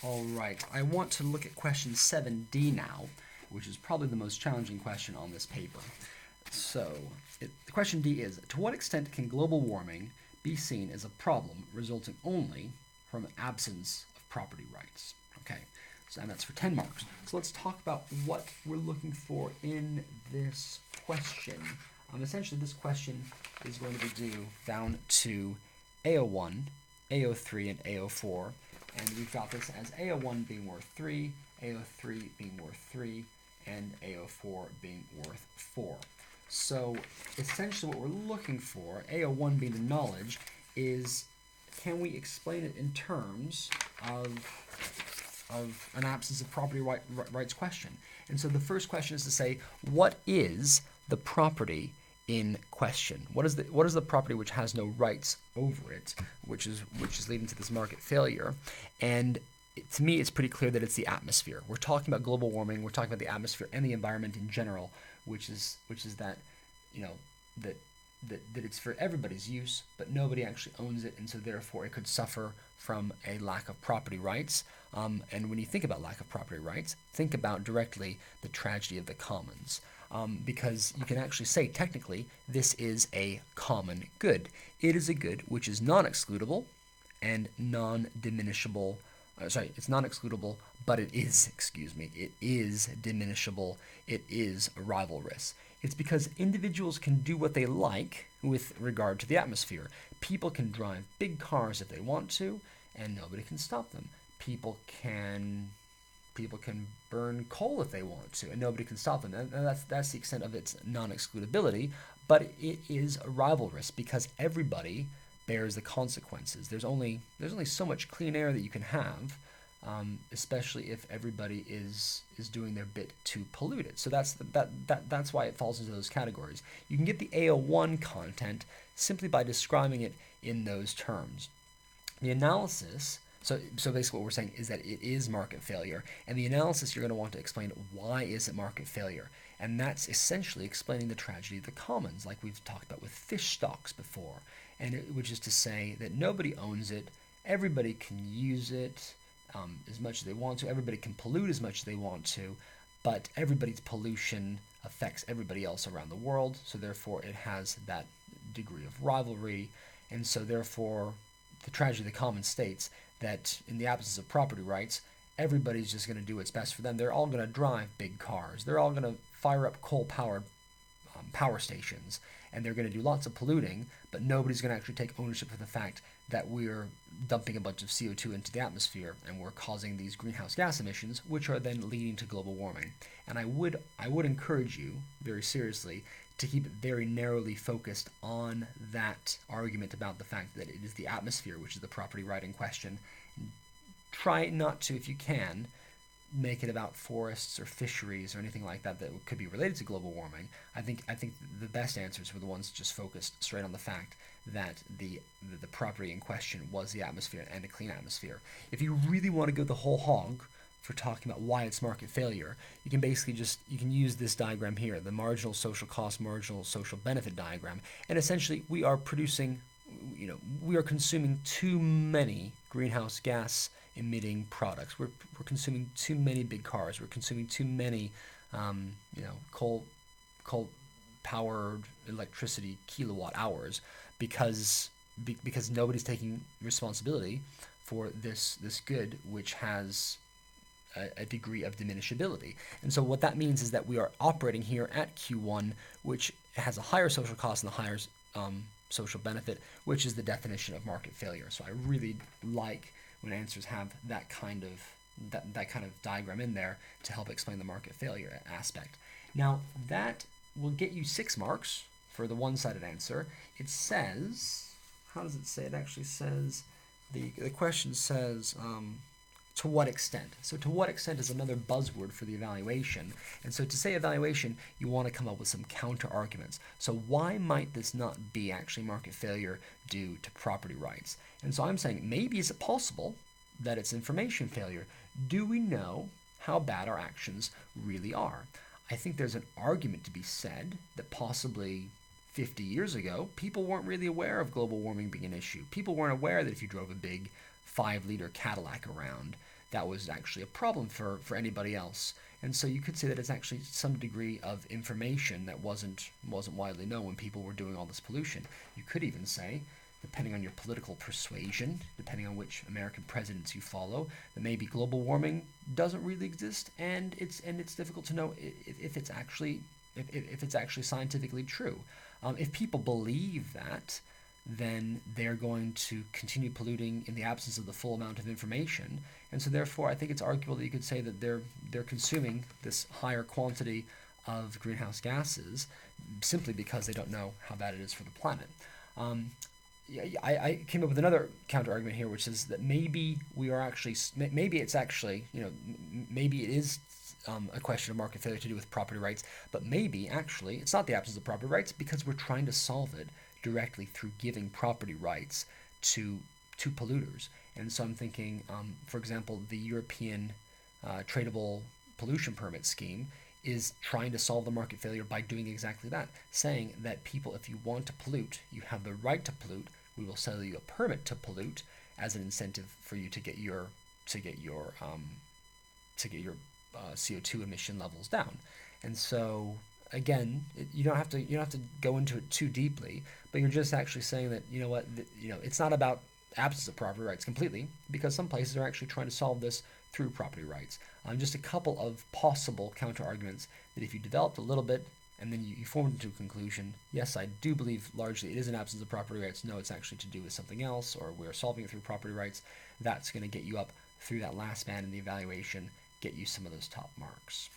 All right, I want to look at question 7D now, which is probably the most challenging question on this paper. So, question D is, to what extent can global warming be seen as a problem resulting only from an absence of property rights? Okay, so and that's for 10 marks. So let's talk about what we're looking for in this question. Essentially, this question is going to be due down to AO1, AO3, and AO4. And we've got this as AO1 being worth 3, AO3 being worth 3, and AO4 being worth 4. So essentially what we're looking for, AO1 being the knowledge, is can we explain it in terms of an absence of property rights question? And so the first question is to say, what is the property in question? What is the property which has no rights over it, which is leading to this market failure? And to me, it's pretty clear that it's the atmosphere. We're talking about global warming. We're talking about the atmosphere and the environment in general, which is that that it's for everybody's use, but nobody actually owns it, and so therefore it could suffer from a lack of property rights. And when you think about lack of property rights, think about directly the tragedy of the commons. Because you can actually say, technically, this is a common good. It is a good which is non-excludable and non-diminishable. It's non-excludable, but it is diminishable. It is rivalrous. It's because individuals can do what they like with regard to the atmosphere. People can drive big cars if they want to, and nobody can stop them. People can burn coal if they want to, and nobody can stop them. And that's the extent of its non-excludability, but it is rivalrous because everybody bears the consequences. There's only so much clean air that you can have, especially if everybody is doing their bit to pollute it. So that's why it falls into those categories. You can get the AO1 content simply by describing it in those terms. The analysis. So basically what we're saying is that it is market failure, and the analysis you're going to want to explain why is it market failure, and that's essentially explaining the tragedy of the commons, like we've talked about with fish stocks before, which is to say that nobody owns it, everybody can use it as much as they want to, everybody can pollute as much as they want to, but everybody's pollution affects everybody else around the world, so therefore it has that degree of rivalry, and so therefore the tragedy of the commons states that in the absence of property rights, everybody's just going to do what's best for them. They're all going to drive big cars. They're all going to fire up coal-powered power stations, and they're going to do lots of polluting, but nobody's going to actually take ownership of the fact that we're dumping a bunch of CO2 into the atmosphere, and we're causing these greenhouse gas emissions, which are then leading to global warming. And I would encourage you, very seriously, to keep it very narrowly focused on that argument about the fact that it is the atmosphere which is the property right in question. Try not to, if you can, make it about forests or fisheries or anything like that could be related to global warming. I think the best answers were the ones just focused straight on the fact that the property in question was the atmosphere and a clean atmosphere. If you really want to go the whole hog for talking about why it's market failure, you can basically you can use this diagram here, the marginal social cost, marginal social benefit diagram, and essentially we are consuming too many greenhouse gas emitting products. We're consuming too many big cars. We're consuming too many coal powered electricity kilowatt hours because nobody's taking responsibility for this good which has a degree of diminishability. And so what that means is that we are operating here at Q1, which has a higher social cost and a higher social benefit, which is the definition of market failure. So I really like when answers have that kind of diagram in there to help explain the market failure aspect. Now that will get you 6 marks for the one-sided answer. It says, how does it say? It actually says, the question says, to what extent? So to what extent is another buzzword for the evaluation. And so to say evaluation, you want to come up with some counter arguments. So why might this not be actually market failure due to property rights? And so I'm saying, maybe is it possible that it's information failure? Do we know how bad our actions really are? I think there's an argument to be said that possibly 50 years ago, people weren't really aware of global warming being an issue. People weren't aware that if you drove a big 5-liter Cadillac around, that was actually a problem for anybody else. And so you could say that it's actually some degree of information that wasn't widely known when people were doing all this pollution. You could even say, depending on your political persuasion, depending on which American presidents you follow, that maybe global warming doesn't really exist, and it's difficult to know if it's actually scientifically true. If people believe that, then they're going to continue polluting in the absence of the full amount of information. And so therefore, I think it's arguable that you could say that they're consuming this higher quantity of greenhouse gases simply because they don't know how bad it is for the planet. I came up with another counter argument here, which is that maybe we are actually, maybe it's actually, maybe it is a question of market failure to do with property rights, but maybe actually it's not the absence of property rights because we're trying to solve it directly through giving property rights to polluters. And so I'm thinking, for example, the European tradable pollution permit scheme is trying to solve the market failure by doing exactly that, saying that people, if you want to pollute, you have the right to pollute. We will sell you a permit to pollute as an incentive for you to get your CO2 emission levels down. And so again, you don't have to go into it too deeply, but you're just actually saying that it's not about absence of property rights completely, because some places are actually trying to solve this through property rights. Just a couple of possible counter arguments that if you developed a little bit and then you formed into a conclusion, yes, I do believe largely it is an absence of property rights. No, it's actually to do with something else, or we're solving it through property rights. That's going to get you up through that last band in the evaluation, get you some of those top marks.